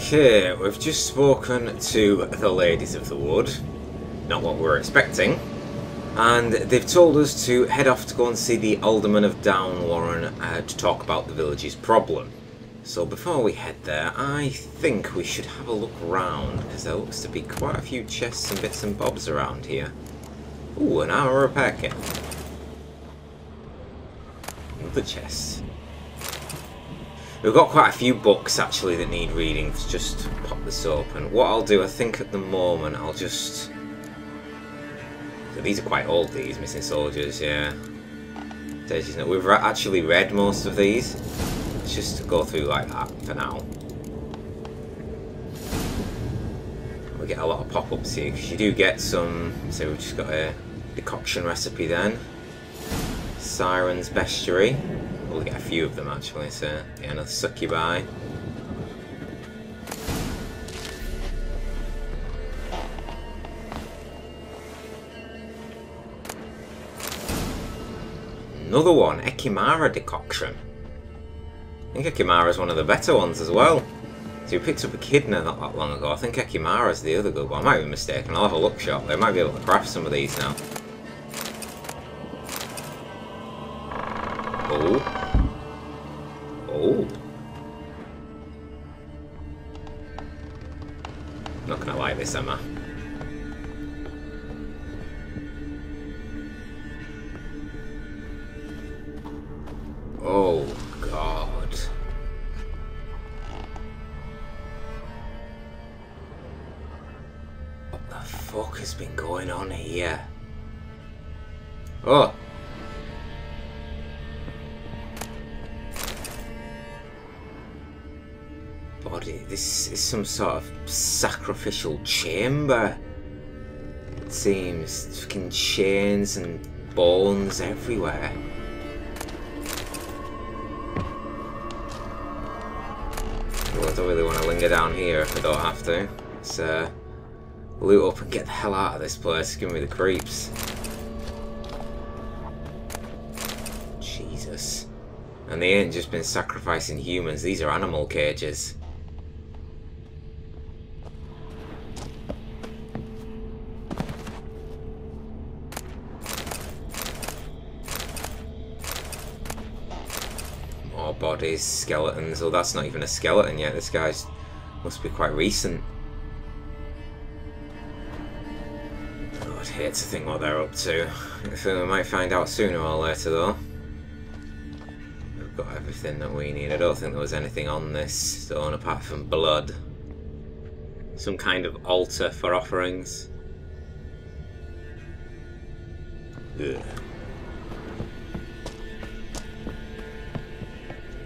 Okay, we've just spoken to the ladies of the wood. Not what we were expecting. And they've told us to head off to go and see the Alderman of Downwarren to talk about the village's problem. So before we head there, I think we should have a look round, because there looks to be quite a few chests and bits and bobs around here. Ooh, an armor repair kit. Another chest. We've got quite a few books actually that need reading. Let's just pop this open. What I'll do, I think at the moment, I'll just... So these are quite old, these Missing Soldiers, yeah. We've actually read most of these. Let's just go through like that for now. We get a lot of pop-ups here, because you do get some... So we've just got a decoction recipe then. Siren's Bestiary. We'll get a few of them actually, so yeah, another succubi. Another one, Ekimara decoction. I think Ekimara is one of the better ones as well. So we picked up Echidna not that long ago. I think Ekimara is the other good one. I might be mistaken. I'll have a look shortly. I might be able to craft some of these now. Oh. Oh. Not gonna like this, am I? Oh, God. What the fuck has been going on here? Oh! Body. This is some sort of sacrificial chamber. It seems. Fucking chains and bones everywhere. Well, I don't really want to linger down here if I don't have to. Let's loot up and get the hell out of this place. Give me the creeps. Jesus. And they ain't just been sacrificing humans, these are animal cages. More bodies, skeletons. Oh, that's not even a skeleton yet. This guy's must be quite recent. Oh, I'd hate to think what they're up to. I think we might find out sooner or later though. We've got everything that we need. I don't think there was anything on this stone apart from blood. Some kind of altar for offerings. Ugh.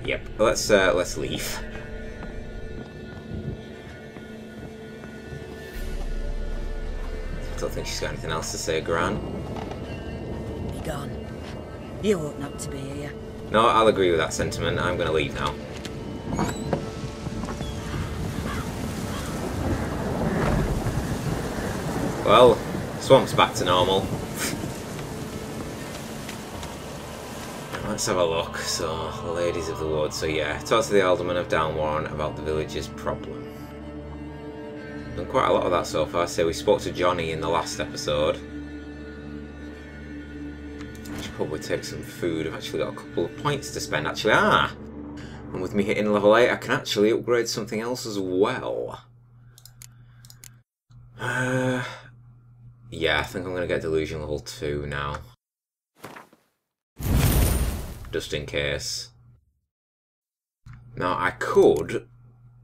Yep, let's leave. I don't think she's got anything else to say, Gran. Be gone. You ought not to be here. No, I'll agree with that sentiment. I'm going to leave now. Well, swamp's back to normal. Let's have a look. So, the ladies of the wood. So yeah, talk to the Alderman of Downwarren about the village's problem. Done quite a lot of that so far. So we spoke to Johnny in the last episode. Should probably take some food. I've actually got a couple of points to spend actually. And with me hitting level 8 I can actually upgrade something else as well. Yeah, I think I'm going to get Delusion level 2 now. Just in case. Now I could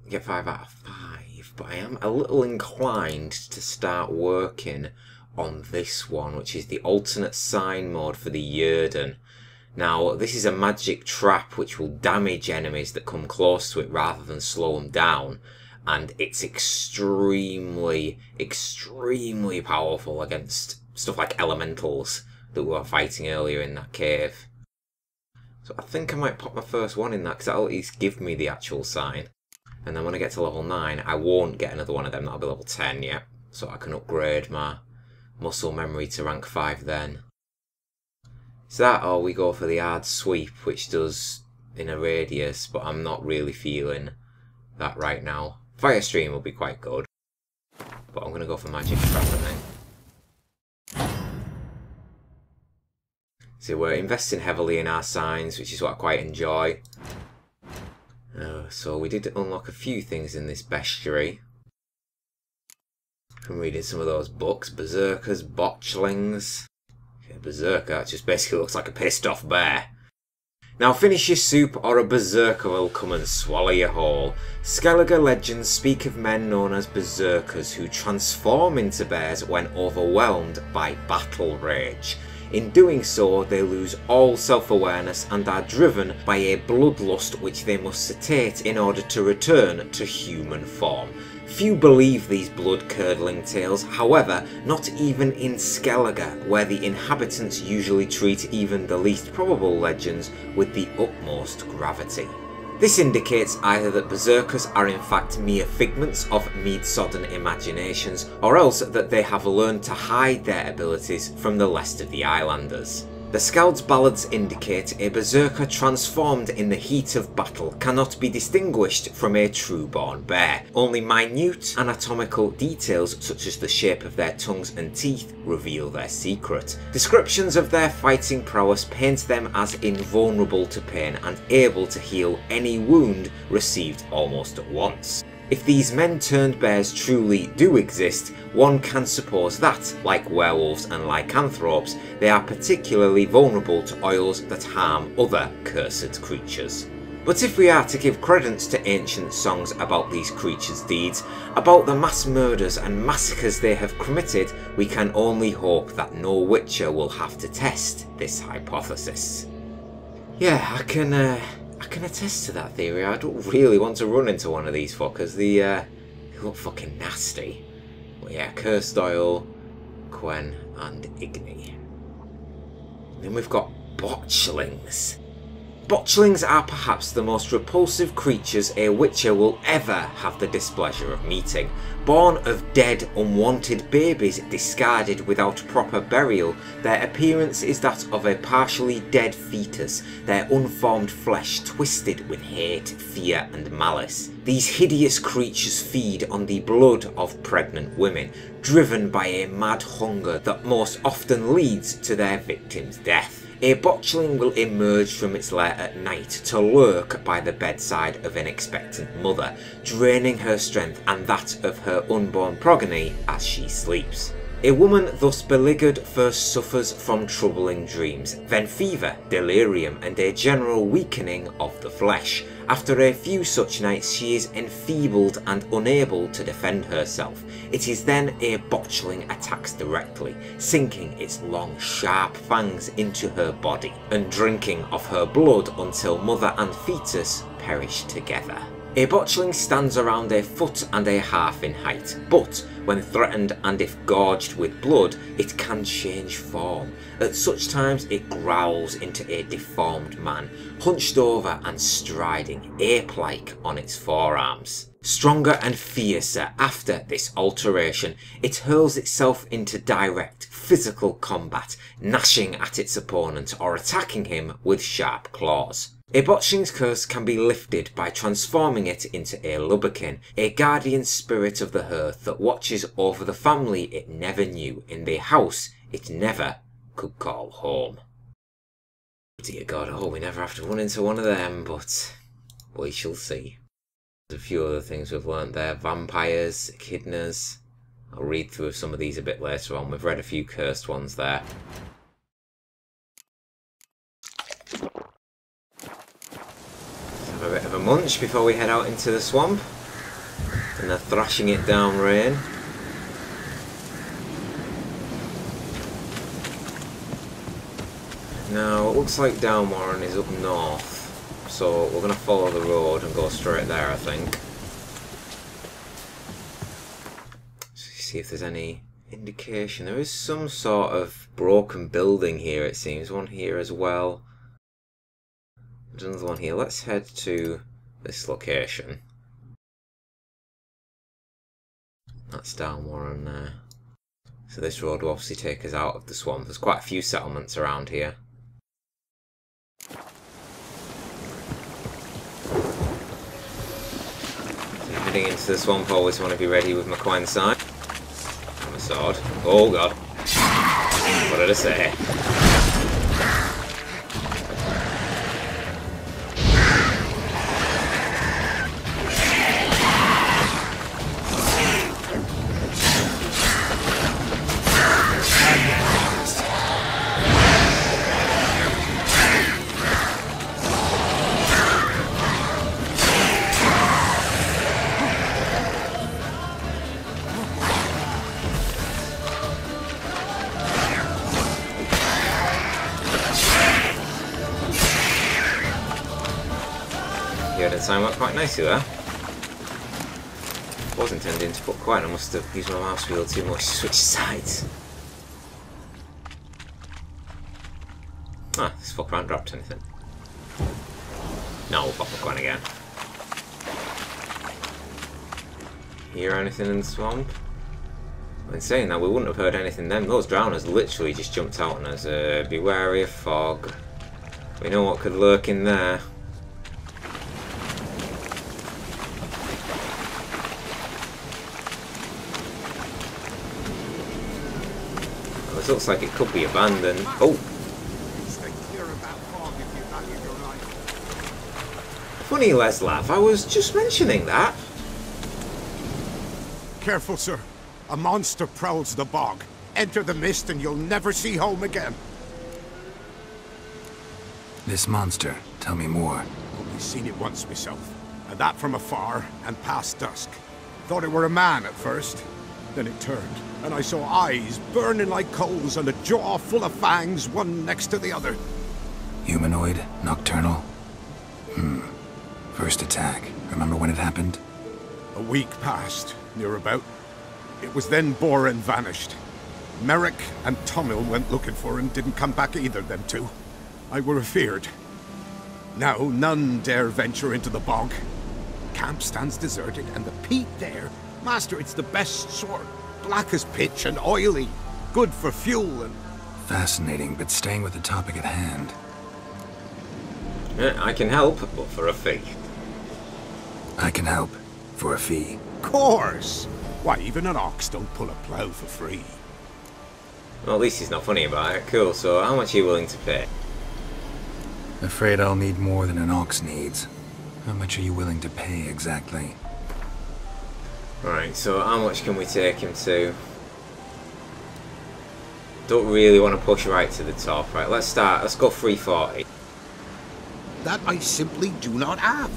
get 5 out of 5, but I am a little inclined to start working on this one, which is the alternate sign mode for the Yrden. Now this is a magic trap which will damage enemies that come close to it rather than slow them down, and it's extremely powerful against stuff like elementals that we were fighting earlier in that cave. So I think I might pop my first one in that, because that'll at least give me the actual sign. And then when I get to level 9, I won't get another one of them, that'll be level 10 yet. So I can upgrade my muscle memory to rank 5 then. Is that, or we go for the hard sweep, which does in a radius, but I'm not really feeling that right now. Fire Stream will be quite good. But I'm going to go for Magic Trap, I think. So we're investing heavily in our signs, which is what I quite enjoy. So we did unlock a few things in this bestiary. From reading some of those books. Berserkers, Botchlings. Okay, Berserker, it just basically looks like a pissed off bear. Now finish your soup or a berserker will come and swallow you whole. Skellige legends speak of men known as berserkers who transform into bears when overwhelmed by battle rage. In doing so, they lose all self-awareness and are driven by a bloodlust which they must satiate in order to return to human form. Few believe these blood-curdling tales, however, not even in Skellige, where the inhabitants usually treat even the least probable legends with the utmost gravity. This indicates either that berserkers are in fact mere figments of mead-sodden imaginations, or else that they have learned to hide their abilities from the rest of the islanders. The Skald's ballads indicate a berserker transformed in the heat of battle cannot be distinguished from a true-born bear. Only minute anatomical details such as the shape of their tongues and teeth reveal their secret. Descriptions of their fighting prowess paint them as invulnerable to pain and able to heal any wound received almost at once. If these men-turned bears truly do exist, one can suppose that, like werewolves and lycanthropes, they are particularly vulnerable to oils that harm other cursed creatures. But if we are to give credence to ancient songs about these creatures' deeds, about the mass murders and massacres they have committed, we can only hope that no witcher will have to test this hypothesis. Yeah, I can attest to that theory. I don't really want to run into one of these fuckers. They look fucking nasty. But yeah, Cursed Oil, Quen, and Igni. Then we've got Botchlings. Botchlings are perhaps the most repulsive creatures a witcher will ever have the displeasure of meeting. Born of dead, unwanted babies discarded without proper burial, their appearance is that of a partially dead fetus, their unformed flesh twisted with hate, fear and malice. These hideous creatures feed on the blood of pregnant women, driven by a mad hunger that most often leads to their victim's death. A botchling will emerge from its lair at night to lurk by the bedside of an expectant mother, draining her strength and that of her unborn progeny as she sleeps. A woman thus beleaguered first suffers from troubling dreams, then fever, delirium and a general weakening of the flesh. After a few such nights she is enfeebled and unable to defend herself. It is then a botchling attacks directly, sinking its long sharp fangs into her body and drinking of her blood until mother and fetus perish together. A botchling stands around 1.5 feet in height, but when threatened and if gorged with blood, it can change form. At such times it growls into a deformed man, hunched over and striding ape-like on its forearms. Stronger and fiercer after this alteration, it hurls itself into direct physical combat, gnashing at its opponent or attacking him with sharp claws. A botchling's curse can be lifted by transforming it into a lubberkin, a guardian spirit of the hearth that watches over the family it never knew in the house it never could call home. Dear God, I hope we never have to run into one of them, but we shall see. There's a few other things we've learnt there. Vampires, echidnas. I'll read through some of these a bit later on. We've read a few cursed ones there. A bit of a munch before we head out into the swamp and the thrashing it down rain. Now it looks like Downwarren is up north, so we're going to follow the road and go straight there, I think. See if there's any indication. There is some sort of broken building here, it seems. One here as well. There's another one here. Let's head to this location. That's Downwarren there. So this road will obviously take us out of the swamp. There's quite a few settlements around here. So heading into the swamp, always want to be ready with my coin side. And my sword. Oh god. What did I say? Yeah, that time went quite nicely there. I was intending to put quite, I must have used my mouse wheel too much to switch sides. Ah, this fucker hasn't dropped anything. No, we'll pop a coin again. Hear anything in the swamp? In saying that, we wouldn't have heard anything then. Those drowners literally just jumped out on us. Be wary of fog. We know what could lurk in there. It looks like it could be abandoned. Oh! Funny, Leslav, I was just mentioning that. Careful, sir. A monster prowls the bog. Enter the mist and you'll never see home again. This monster, tell me more. Only seen it once myself. And that from afar and past dusk. Thought it were a man at first. Then it turned, and I saw eyes burning like coals and a jaw full of fangs, one next to the other. Humanoid? Nocturnal? First attack. Remember when it happened? A week passed, near about. It was then Boren vanished. Merrick and Tummel went looking for him, didn't come back either, them two. I were afeard. Now none dare venture into the bog. Camp stands deserted, and the peat there, master, it's the best sort. Black as pitch and oily. Good for fuel and... Fascinating, but staying with the topic at hand. I can help, but for a fee. I can help. For a fee. Course! Why, even an ox don't pull a plough for free. Well, at least he's not funny about it. Cool, so how much are you willing to pay? Afraid I'll need more than an ox needs. How much are you willing to pay exactly? Alright, so how much can we take him to? Don't really want to push right to the top. Right, let's go 340. That I simply do not have.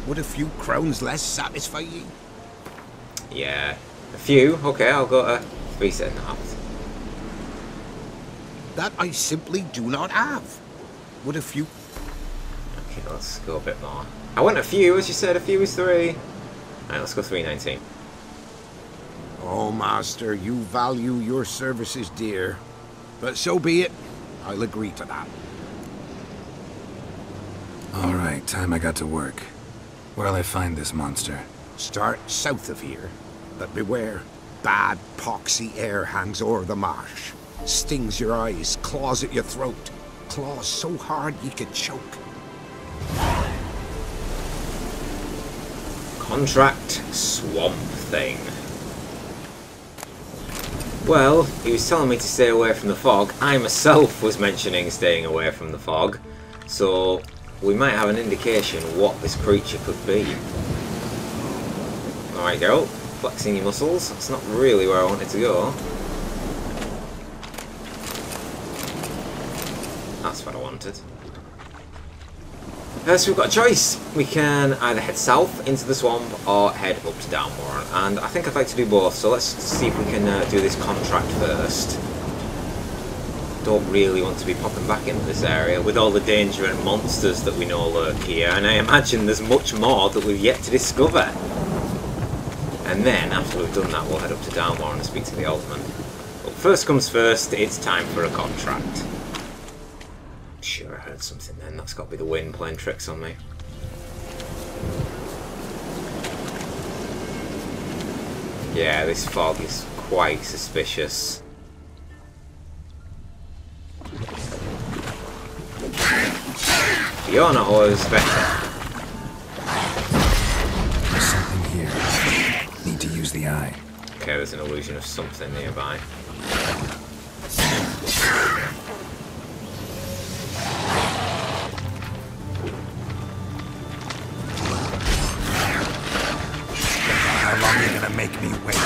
Would a few crowns less satisfy ye? Yeah, a few. Okay, I'll go to 3.5. That I simply do not have. Would a few... Okay, let's go a bit more. I want a few, as you said, a few is 3. Alright, let's go 3.19. Oh, master, you value your services dear. But so be it. I'll agree to that. Alright, time I got to work. Where'll I find this monster? Start south of here. But beware. Bad, poxy air hangs o'er the marsh. Stings your eyes, claws at your throat. Claws so hard you could choke. Contract Swamp Thing. Well, he was telling me to stay away from the fog. I myself was mentioning staying away from the fog. So, we might have an indication what this creature could be. Alright, Geralt. Flexing your muscles. That's not really where I wanted to go. That's what I wanted. So we've got a choice. We can either head south into the swamp or head up to Downmoor. And I think I'd like to do both, so let's see if we can do this contract first. Don't really want to be popping back into this area with all the danger and monsters that we know lurk here, and I imagine there's much more that we've yet to discover. And then, after we've done that, we'll head up to Downmoor and speak to the old man. But first comes first, it's time for a contract. Sure, I heard something then. That's got to be the wind playing tricks on me. Yeah, this fog is quite suspicious. You're not always better. There's something here. Okay, there's an illusion of something nearby. How long are you gonna make me wait?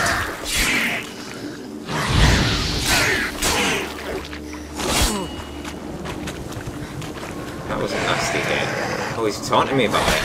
That was a nasty hit. Oh, he's taunting me about it.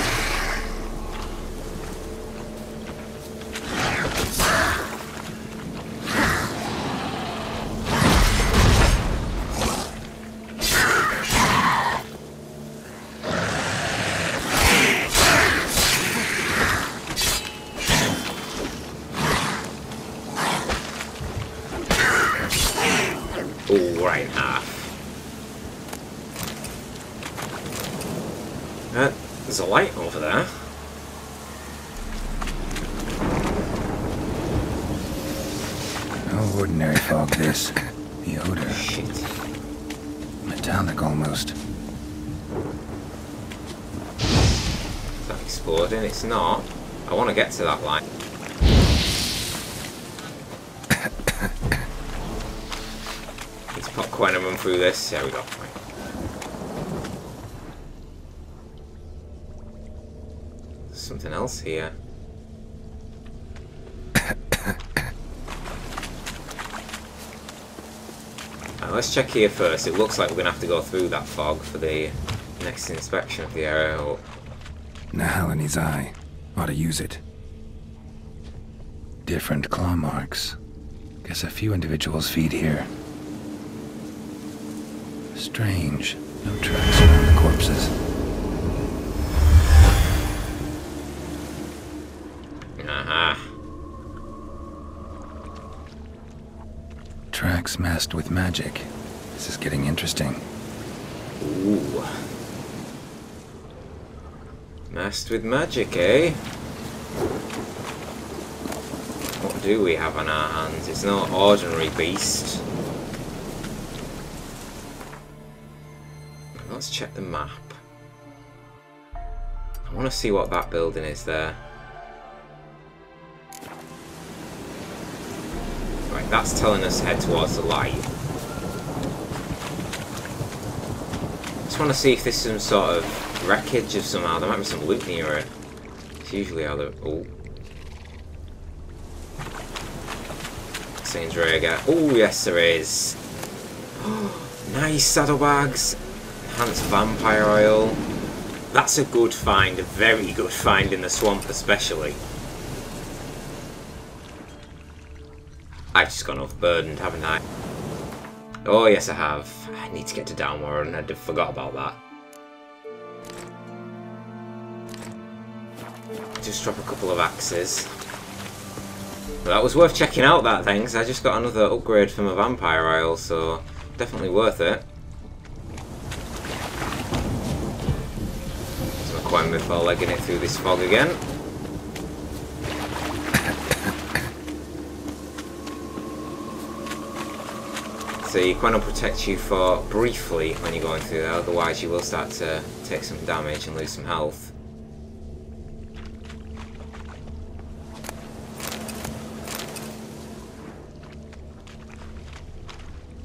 Oh, right in half. There's a light over there. No ordinary fog, this. The odor. Shit. Metallic, almost. Is that exploding? It's not. I want to get to that light. Need to pop quite a run through this. There we go. Right. There's something else here. Right, let's check here first. It looks like we're going to have to go through that fog for the next inspection of the area. Oh. Nahal in his eye. Ought to use it. Different claw marks. Guess a few individuals feed here. Strange. No tracks around the corpses. Aha. Tracks masked with magic. This is getting interesting. Ooh. Masked with magic, eh? What do we have on our hands? It's no ordinary beast. Let's check the map. I want to see what that building is there. Right, that's telling us head towards the light. Just want to see if there's some sort of wreckage of somehow. There might be some loot near it. It's usually how the... Oh. Seems Raggy. Oh, yes there is. Nice saddlebags. Enhanced vampire oil. That's a good find, a very good find in the swamp especially. I've just gone overburdened, haven't I? Oh yes I have. I need to get to Downwarren, I forgot about that. Just drop a couple of axes. But that was worth checking out, that thing, because I just got another upgrade from a vampire oil, so definitely worth it. Quite before legging it through this fog again. So your Quen will protect you for briefly when you're going through there, otherwise you will start to take some damage and lose some health.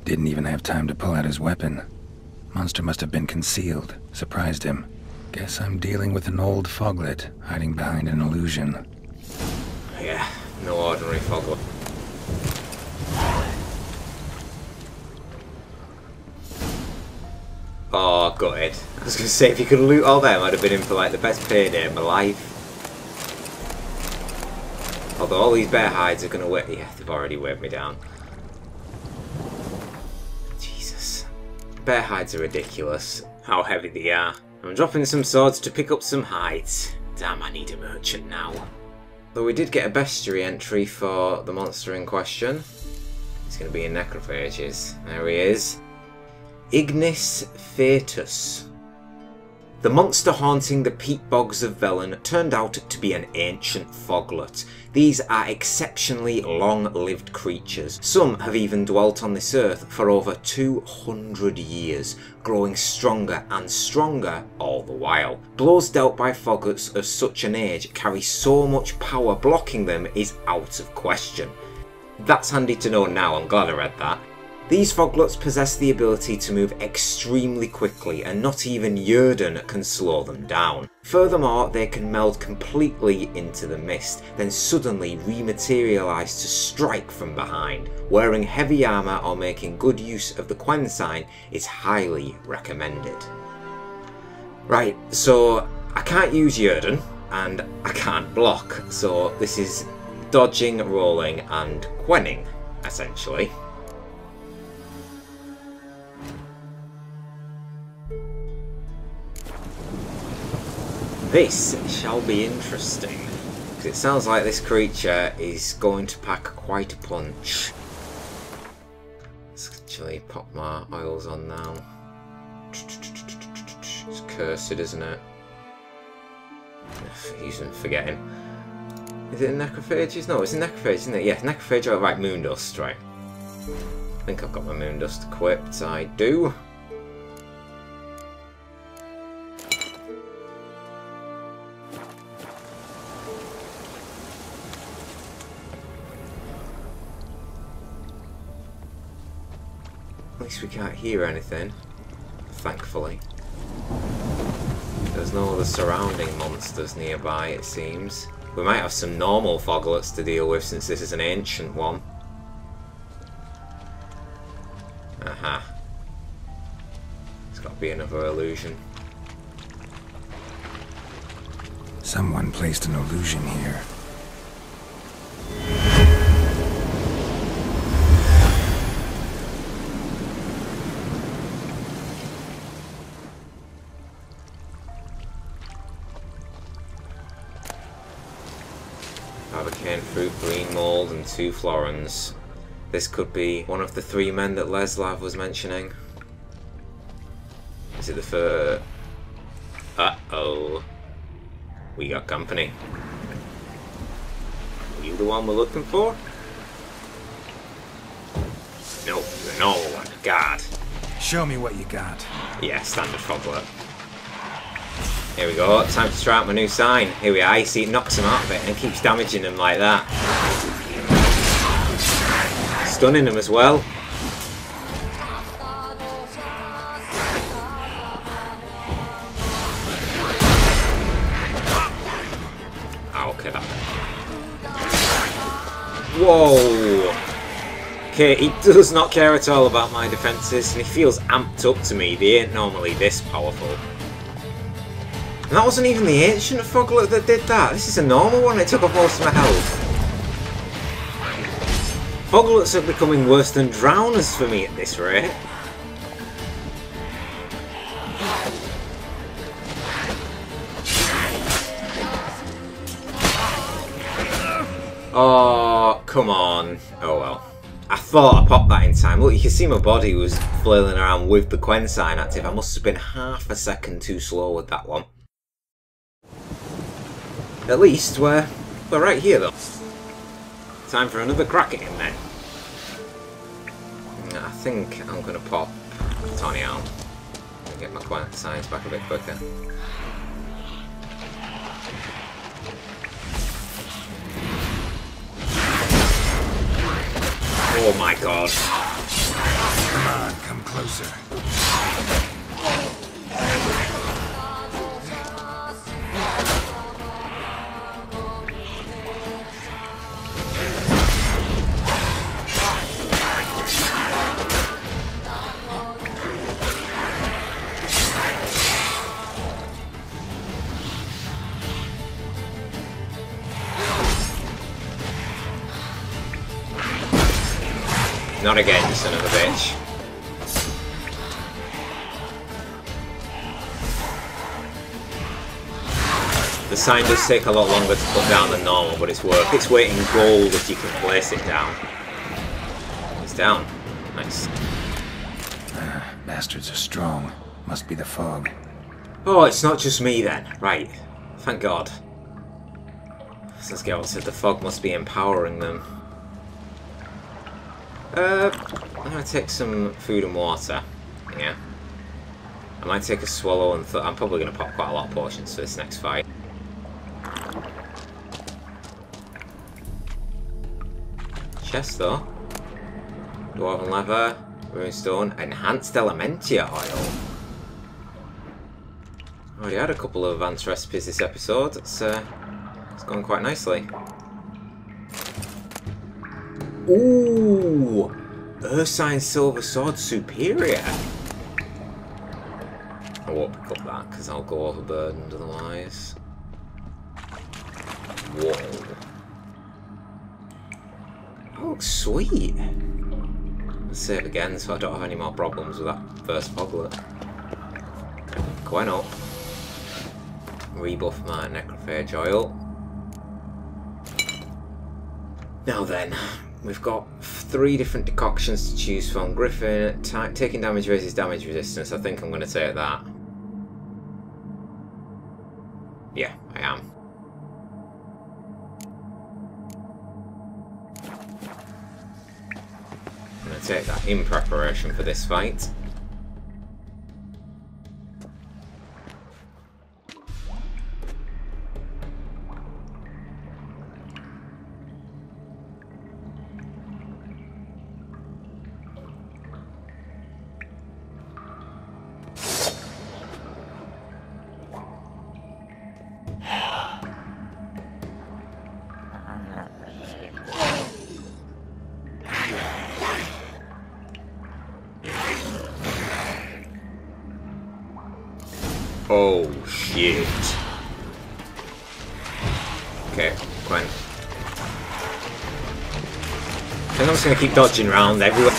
Didn't even have time to pull out his weapon. Monster must have been concealed, surprised him. Guess I'm dealing with an old foglet, hiding behind an illusion. Yeah, no ordinary foglet. Oh, gutted. I was going to say, if you could loot all them, I'd have been in for like the best payday of my life. Although all these bear hides are going to weigh... Yeah, they've already weighed me down. Jesus. Bear hides are ridiculous. How heavy they are. I'm dropping some swords to pick up some hides. Damn, I need a merchant now. Though we did get a bestiary entry for the monster in question. It's going to be in necrophages. There he is. Ignis Fetus. The monster haunting the peat bogs of Velen turned out to be an ancient foglet. These are exceptionally long-lived creatures. Some have even dwelt on this earth for over 200 years, growing stronger and stronger all the while. Blows dealt by foglets of such an age carry so much power, blocking them is out of question. That's handy to know now, I'm glad I read that. These foglets possess the ability to move extremely quickly, and not even Jörden can slow them down. Furthermore, they can meld completely into the mist, then suddenly rematerialise to strike from behind. Wearing heavy armour or making good use of the Quen sign is highly recommended. Right, so I can't use Jörden, and I can't block, so this is dodging, rolling, and Qenning, essentially. This shall be interesting, because it sounds like this creature is going to pack quite a punch. Let's actually pop my oils on now. It's cursed, isn't it? Using forgetting. Is it a necrophages? No, it's a necrophage, isn't it? Yeah, necrophage. Oh, right, moondust, right. I think I've got my moondust equipped. I do. At least we can't hear anything, thankfully. There's no other surrounding monsters nearby, it seems. We might have some normal foglets to deal with since this is an ancient one. Aha. It's got to be another illusion. Someone placed an illusion here. Barbicane fruit, green mold, and 2 florins. This could be one of the 3 men that Leslav was mentioning. Is it the fur? Uh-oh. We got company. Are you the one we're looking for? No, you're no one. God. Show me what you got. Yeah, standard foglet. Here we go, time to try out my new sign. Here we are, you see it knocks him out of it and keeps damaging him like that. Stunning him as well. Oh, okay, that. Whoa! Okay, he does not care at all about my defences, and he feels amped up to me. They ain't normally this powerful. And that wasn't even the ancient foglet that did that. This is a normal one. It took off most of my health. Foglets are becoming worse than drowners for me at this rate. Oh, come on. Oh well. I thought I popped that in time. Look, you can see my body was flailing around with the Quen sign active. I must have been half a second too slow with that one. At least we're right here though. Time for another crack at him then. I think I'm going to pop Tony out and get my Quen signs back a bit quicker. Oh my god. Come on, come closer. Not again, you son of a bitch. The sign does take a lot longer to put down than normal, but it's worth its weight in gold if you can place it down. It's down. Nice. Bastards are strong. Must be the fog. Oh, it's not just me then. Right. Thank God. Since Geralt said the fog must be empowering them. I'm gonna take some food and water. Yeah. I might take a swallow and I'm probably gonna pop quite a lot of potions for this next fight. chest though. Dwarven leather, runestone, enhanced elementia oil. Already had a couple of advanced recipes this episode. It's gone quite nicely. Ooh! Ursine Silver Sword Superior! I won't pick up that because I'll go overburdened otherwise. Whoa. That looks sweet. Let's save again so I don't have any more problems with that first foglet. Going up. Rebuff my necrophage oil. Now then, we've got 3 different decoctions to choose from. Griffin, taking damage raises damage resistance. I think I'm going to take that. Yeah, I am. I'm going to take that in preparation for this fight. Oh shit. Okay, Gwen. I think I'm just gonna keep dodging around everywhere.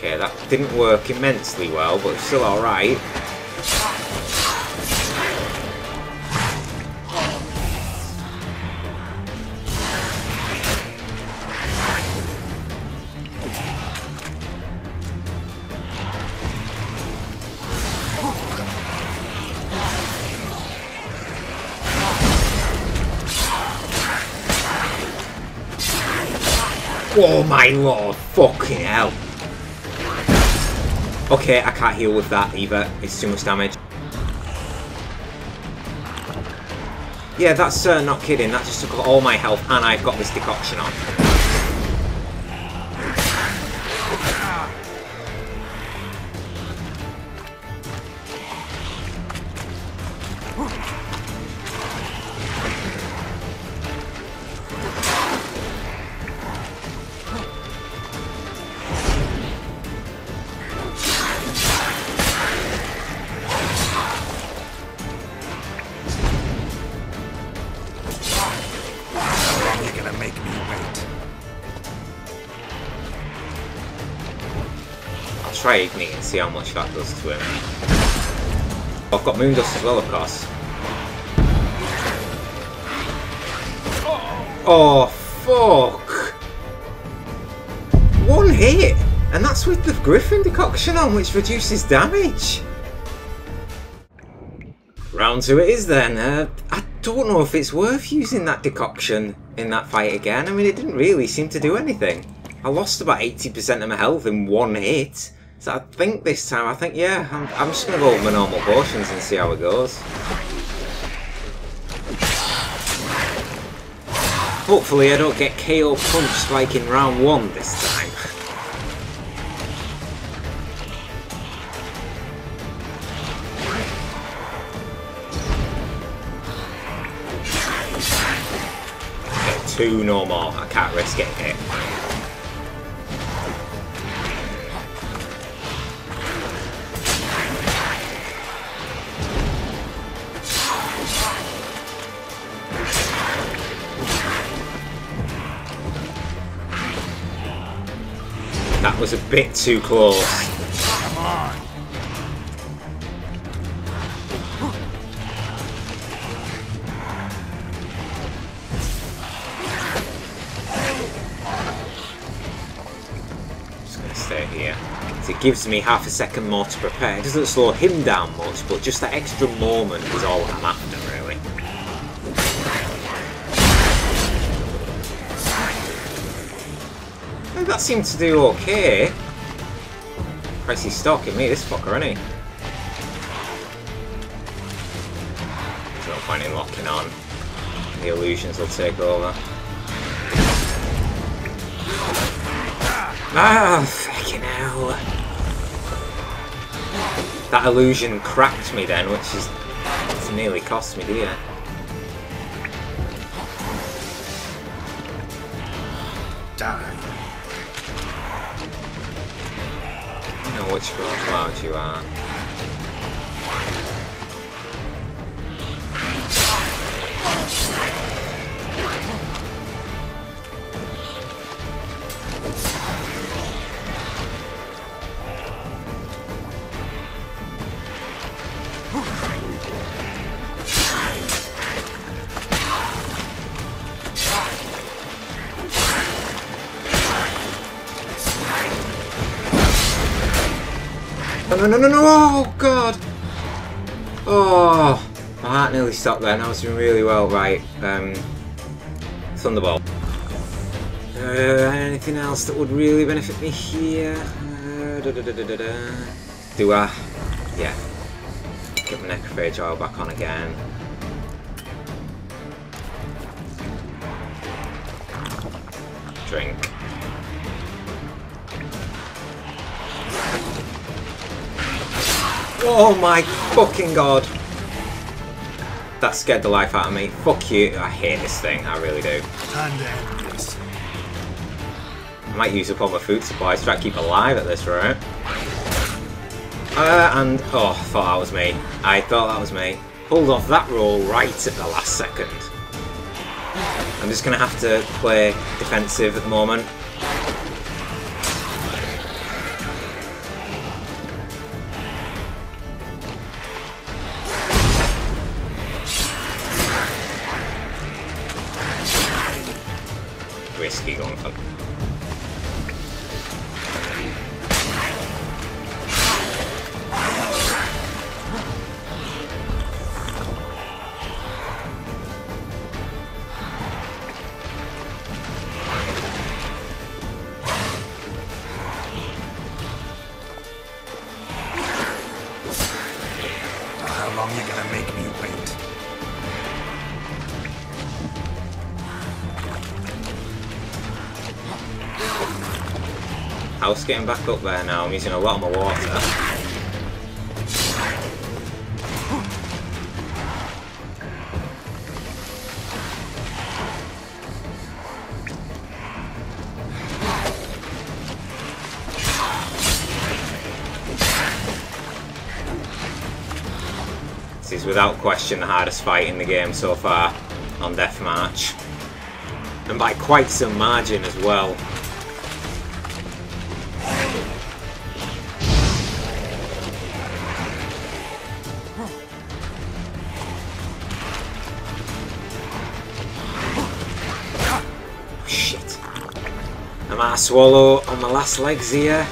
Okay, that didn't work immensely well, but it's still alright. Oh my lord, fucking hell. Okay, I can't heal with that either. It's too much damage. Yeah, that's not kidding. That just took all my health and I've got this decoction on. Try Ignite and see how much that does to him. I've got Moondust as well, of course. Oh, fuck! One hit! And that's with the Griffin decoction on, which reduces damage! Round 2 it is then. I don't know if it's worth using that decoction in that fight again. I mean, it didn't really seem to do anything. I lost about 80% of my health in one hit. So I think this time, yeah, I'm just going to go with my normal potions and see how it goes. Hopefully I don't get KO punched like in round 1 this time. Okay, 2 no more, I can't risk getting hit. That was a bit too close. Come on. Just gonna stay here. So it gives me half a second more to prepare. It doesn't slow him down much, but just that extra moment is all I'm after, really. that seemed to do okay. Christ, he's stalking me, this fucker, isn't he? There's no point in locking on. The illusions will take over. Ah, fucking hell. That illusion cracked me then, which is... it's nearly cost me, dear. Die. I know which cloud you are. No, oh god! Oh, my heart nearly stopped there and I was doing really well, right. Thunderbolt. Anything else that would really benefit me here? Do I? Yeah. Get my necrophage oil back on again. Drink. Oh my fucking god! That scared the life out of me. Fuck you. I hate this thing. I really do. Time to end this. I might use up all my food supplies to try to keep alive at this rate. And... oh, I thought that was me. I thought that was me. Pulled off that roll right at the last second. I'm just going to have to play defensive at the moment. Risky going for... How long you gonna make me wait? House getting back up there now. I'm using a lot of my water. This is without question the hardest fight in the game so far on Deathmarch. And by quite some margin as well. Shit. I might swallow on my last legs here.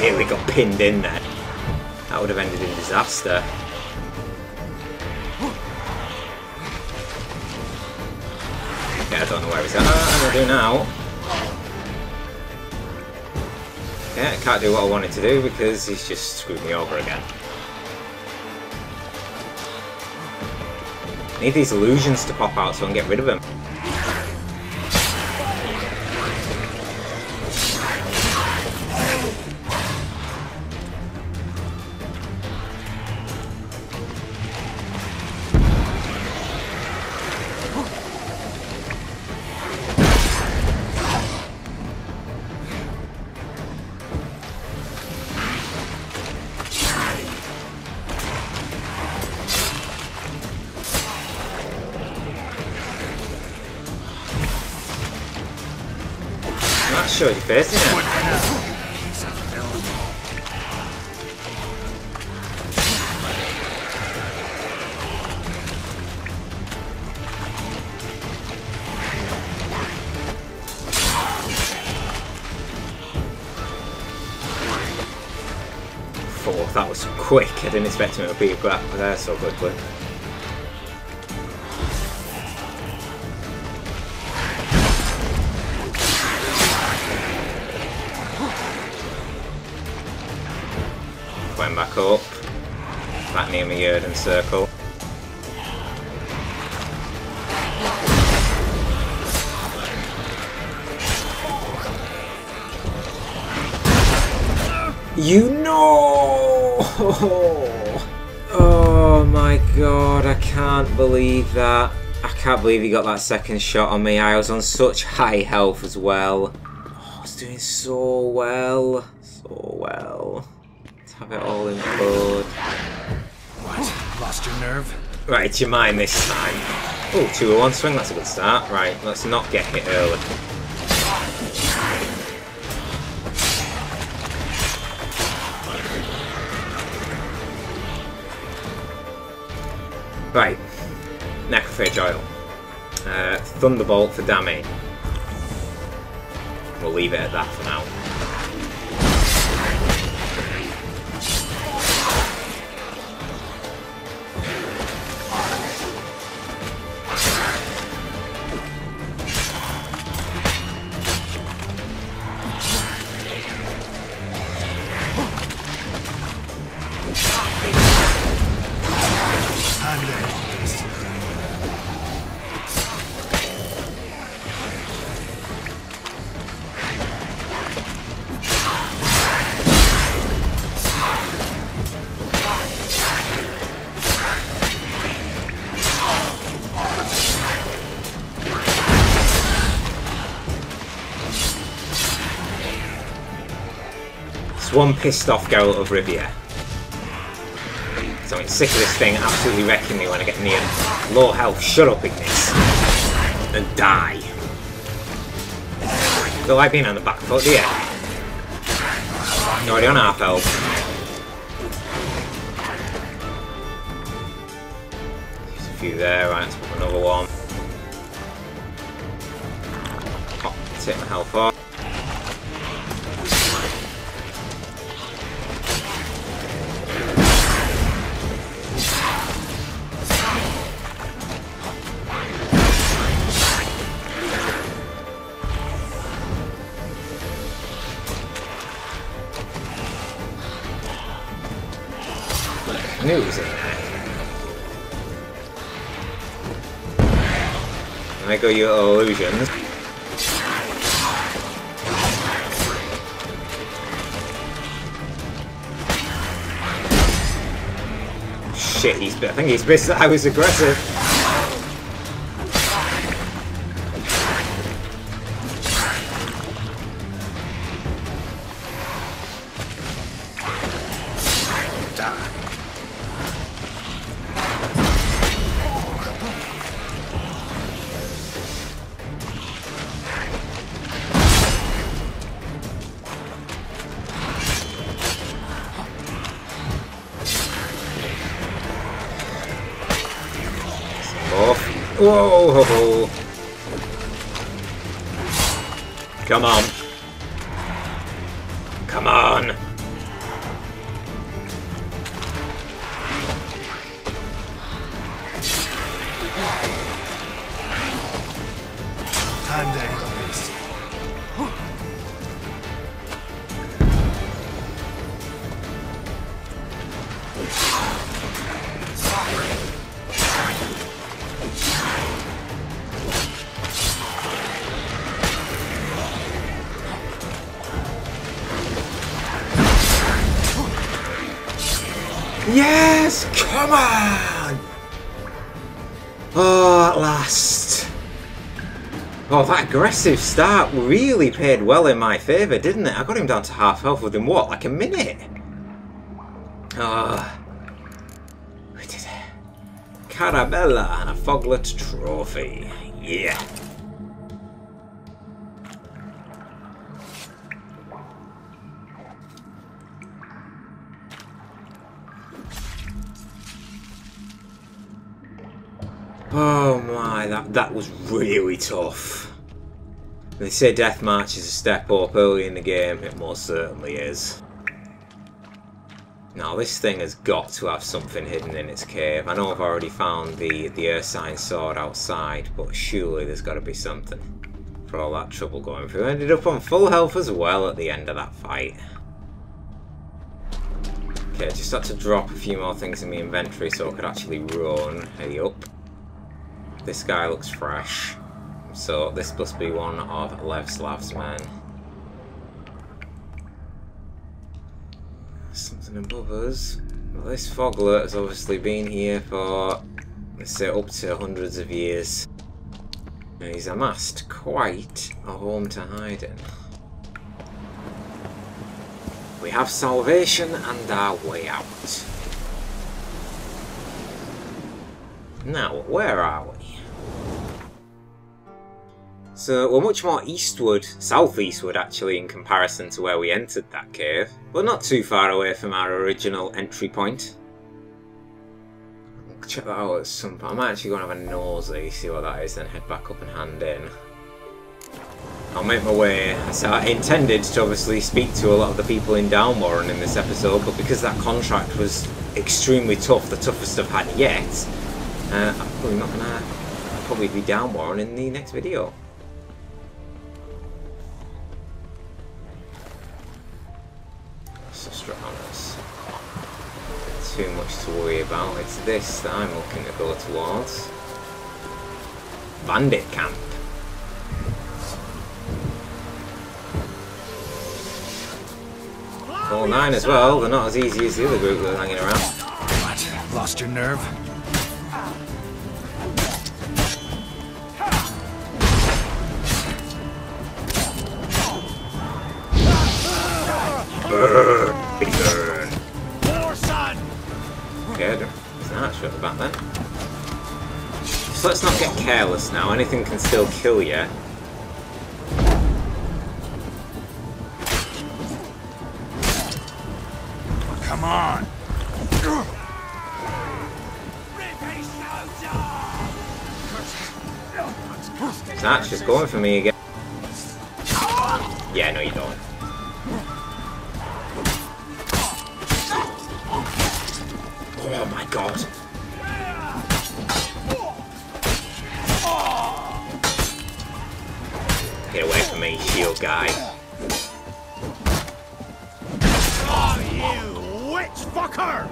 Nearly got pinned in there. That would have ended in disaster. Yeah, I don't know where he's at. I'm gonna do now. Yeah, I can't do what I wanted to do because he's just screwed me over again. I need these illusions to pop out so I can get rid of him. I'm not sure you're facing it. quick. I didn't expect him to be there so quickly. Going back up. Back near my Yerden circle. You know! Oh my god, I can't believe that. I can't believe he got that second shot on me. I was on such high health as well. Oh, I was doing so well. So well. Let's have it all in blood. What? Lost your nerve? Right, it's your mind this time. Oh, 2-1 swing, that's a good start. Right, let's not get hit early. Right, Necrophage Oil. Thunderbolt for damage. We'll leave it at that for now. One pissed off Geralt of Rivia. So I'm sick of this thing absolutely wrecking me when I get near low health. Shut up, Ignis. And die. You don't like being on the back foot, do you? You're already on half health. There's a few there, right, let's put another one. Pop, take my health off. I knew it was in there. There go your illusions. Shit, I think he's pissed that I was aggressive. Whoa! Ho, ho. Come on! Come on! Time to end this. Yes! Come on! Oh, at last. Oh, that aggressive start really paid well in my favour, didn't it? I got him down to half health within, what, like a minute? Ah. We did it. Carabella and a Foglet trophy. Yeah. Oh my, that was really tough. They say Deathmatch is a step up early in the game, it most certainly is. Now this thing has got to have something hidden in its cave. I know I've already found the Ursine sword outside, but surely there's got to be something. For all that trouble going through. I ended up on full health as well at the end of that fight. Okay, just had to drop a few more things in my inventory so I could actually run. Hey up. This guy looks fresh. So this must be one of Levslav's men. Something above us. Well, this foglet has obviously been here for, let's say, up to hundreds of years. And he's amassed quite a home to hide in. We have salvation and our way out. Now, where are we? So we're much more eastward, southeastward actually, in comparison to where we entered that cave, but not too far away from our original entry point. I'll check that out at some point. I might actually go and have a nosy, see what that is, then head back up and hand in. I'll make my way. So I intended to obviously speak to a lot of the people in Downwarren in this episode, but because that contract was extremely tough, the toughest I've had yet, I'm probably not gonna. I'll probably be Downwarren in the next video. Too much to worry about. It's this that I'm looking to go towards. Bandit camp. All 9 as well. They're not as easy as the other group that are hanging around. What? Lost your nerve? Burn. Okay, there's an archer at the back then. So let's not get careless now. Anything can still kill you. Come on! This archer's going for me again. Yeah, no you don't. Oh my god. Get away from me, shield guy. Oh, you witch fucker!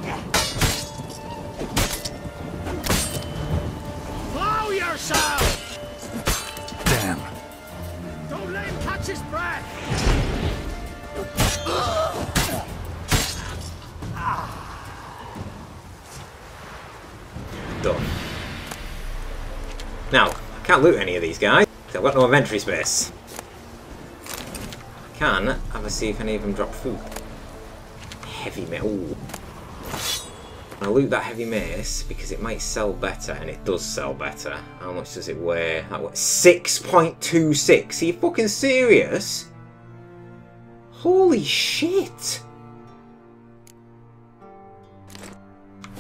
Blow yourself! Damn. Don't let him catch his breath! Done. Now, I can't loot any of these guys. I've got no inventory space. I can have a see if any of them drop food. Heavy mace. Ooh. I'll loot that heavy mace because it might sell better, and it does sell better. How much does it weigh? That weighs 6.26. Are you fucking serious? Holy shit!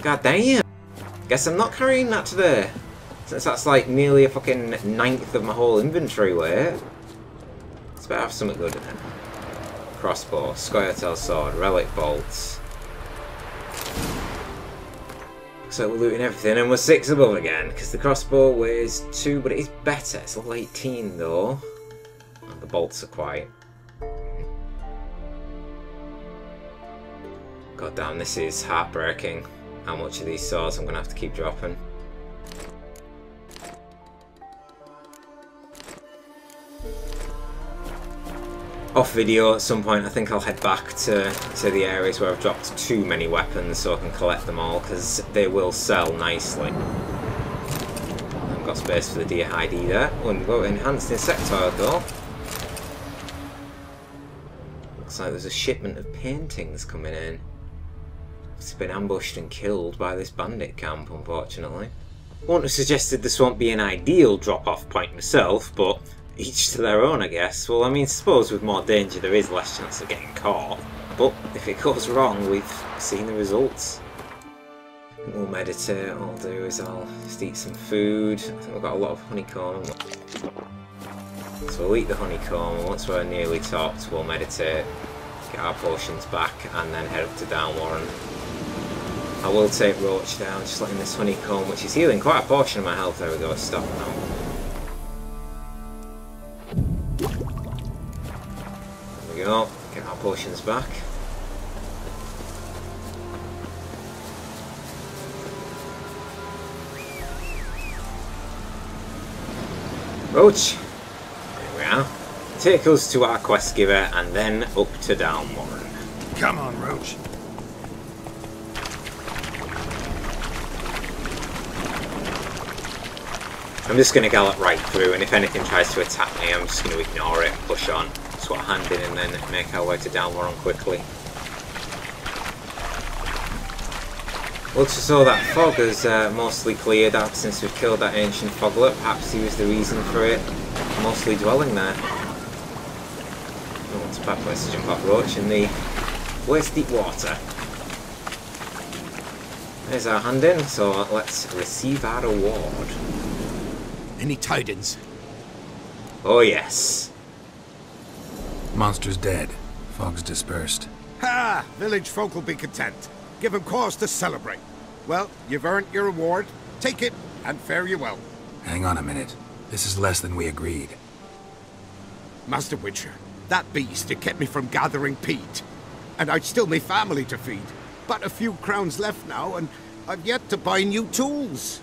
God damn. Guess I'm not carrying that today, since that's like nearly a fucking 1/9 of my whole inventory weight. It's better have something good in it. Crossbow, Scoia'tael sword, relic bolts. So we're looting everything, and we're 6 above again, because the crossbow weighs 2, but it is better. It's level 18 though. And the bolts are quite. God damn, this is heartbreaking. How much of these swords I'm going to have to keep dropping. Off video at some point, I think I'll head back to the areas where I've dropped too many weapons so I can collect them all, because they will sell nicely. I've got space for the deer hide either. Oh, and we've got enhanced insectoid though. Looks like there's a shipment of paintings coming in. It's been ambushed and killed by this bandit camp, unfortunately. I wouldn't have suggested this won't be an ideal drop-off point myself, but each to their own, I guess. Well, I mean, suppose with more danger there is less chance of getting caught, but if it goes wrong, we've seen the results. I think we'll meditate. What I'll do is I'll just eat some food. I think we've got a lot of honeycomb. So we'll eat the honeycomb, and once we're nearly topped, we'll meditate, get our potions back, and then head up to Downwarren. I will take Roach down, just letting this honeycomb, which is healing quite a portion of my health. There we go, stop now. There we go, get our potions back. Roach, there we are. Take us to our quest giver and then up to Downwarren. Come on, Roach. I'm just going to gallop right through, and if anything tries to attack me, I'm just going to ignore it, push on, swat a hand in, and then make our way to Downwarren quickly. Looks as though that fog has mostly cleared up since we've killed that ancient foglet. Perhaps he was the reason for it mostly dwelling there. Oh, it's a bad place to jump off, Roach, in the waist deep water. There's our hand in, so let's receive our reward. Any tidings? Oh yes. Monster's dead. Fog's dispersed. Ha! Village folk will be content. Give them cause to celebrate. Well, you've earned your reward. Take it, and fare you well. Hang on a minute. This is less than we agreed. Master Witcher, that beast, it kept me from gathering peat. And I'd still me family to feed. But a few crowns left now, and I've yet to buy new tools.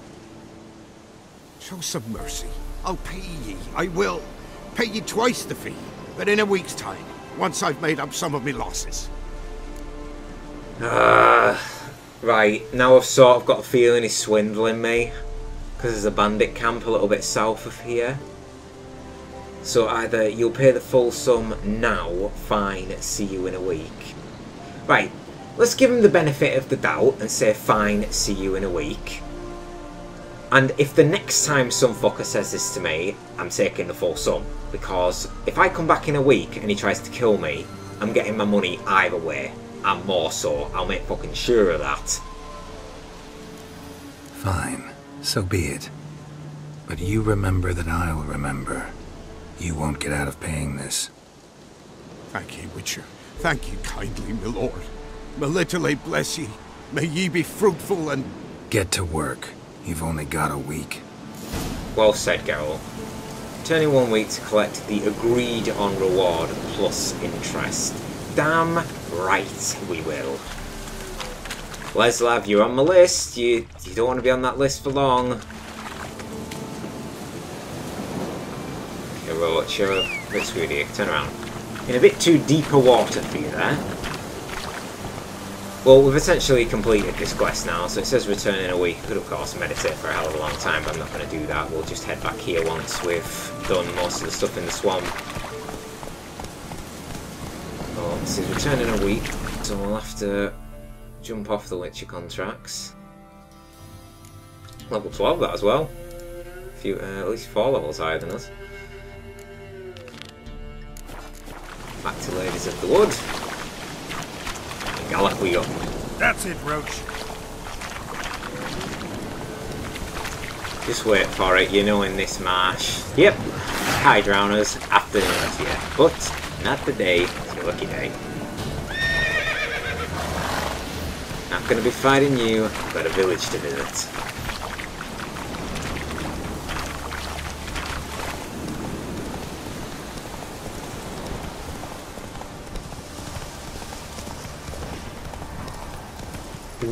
Show some mercy. I'll pay ye. I will. Pay ye twice the fee, but in a week's time, once I've made up some of me losses. Right, now I've sort of got a feeling he's swindling me, because there's a bandit camp a little bit south of here. So either you'll pay the full sum now, fine, see you in a week. Right, let's give him the benefit of the doubt and say fine, see you in a week. And if the next time some fucker says this to me, I'm taking the full sum. Because if I come back in a week and he tries to kill me, I'm getting my money either way. And more so, I'll make fucking sure of that. Fine. So be it. But you remember that I'll remember. You won't get out of paying this. Thank ye, Witcher. Thank ye kindly, my lord. Melitele bless ye. May ye be fruitful and... Get to work. You've only got a week. Well said, Geralt. Turning 1 week to collect the agreed on reward plus interest. Damn right we will. Leslav, you're on my list. You don't want to be on that list for long. Okay, Roach, you're a bit screwed here. Turn around. In a bit too deeper water for you there. Well, we've essentially completed this quest now, so it says return in a week. I could, of course, meditate for a hell of a long time, but I'm not going to do that. We'll just head back here once we've done most of the stuff in the swamp. Oh, this is return in a week, so we'll have to jump off the Witcher contracts. Level 12, that as well. A few, at least 4 levels higher than us. Back to Ladies of the Wood. Gallop we go. That's it, Roach. Just wait for it, you know, in this marsh. Yep, high drowners after the next year, but not today. It's your lucky day. Not going to be fighting you. I've got a village to visit.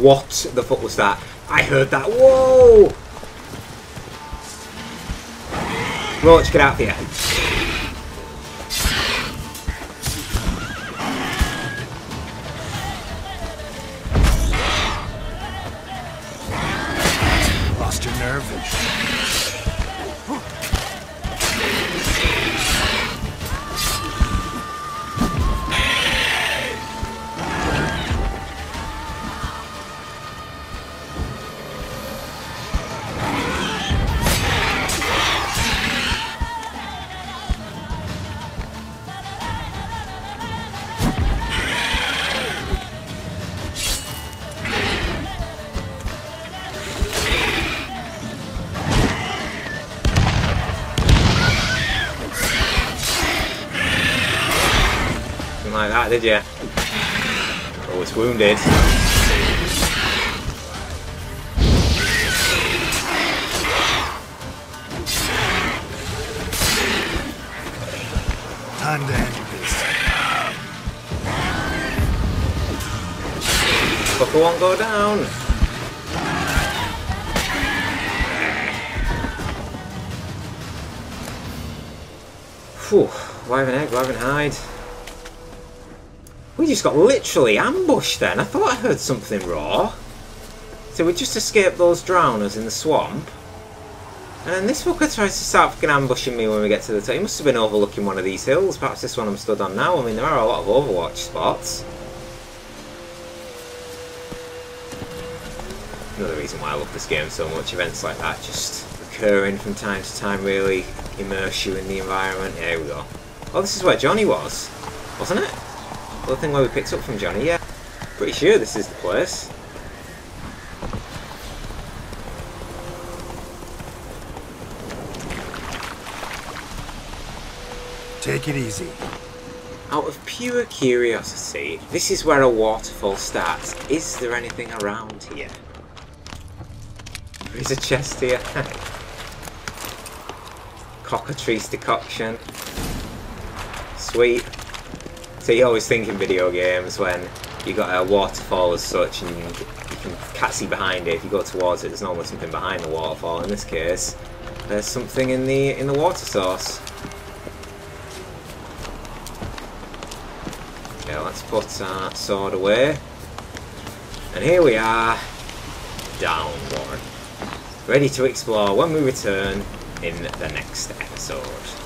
What the fuck was that? I heard that. Whoa! Roach, get out of here. Lost your nerve. Like that, did you? Oh, it's wounded. Time to end this. Fucker won't go down. Whew, live and egg, live and hide. We just got literally ambushed then. I thought I heard something raw. So we just escaped those drowners in the swamp. And then this fucker tries to start fucking ambushing me when we get to the top. He must have been overlooking one of these hills. Perhaps this one I'm stood on now. I mean, there are a lot of Overwatch spots. Another reason why I love this game so much. Events like that just recurring from time to time really immerse you in the environment. Yeah, here we go. Oh, this is where Johnny was, wasn't it? The thing where we picked up from Johnny, yeah. Pretty sure this is the place. Take it easy. Out of pure curiosity, this is where a waterfall starts. Is there anything around here? There is a chest here. Cockatrice decoction. Sweet. So you always think in video games when you got a waterfall as such and can't see behind it. If you go towards it, there's normally something behind the waterfall. In this case, there's something in the water source. Okay, let's put our sword away. And here we are, downward. Ready to explore when we return in the next episode.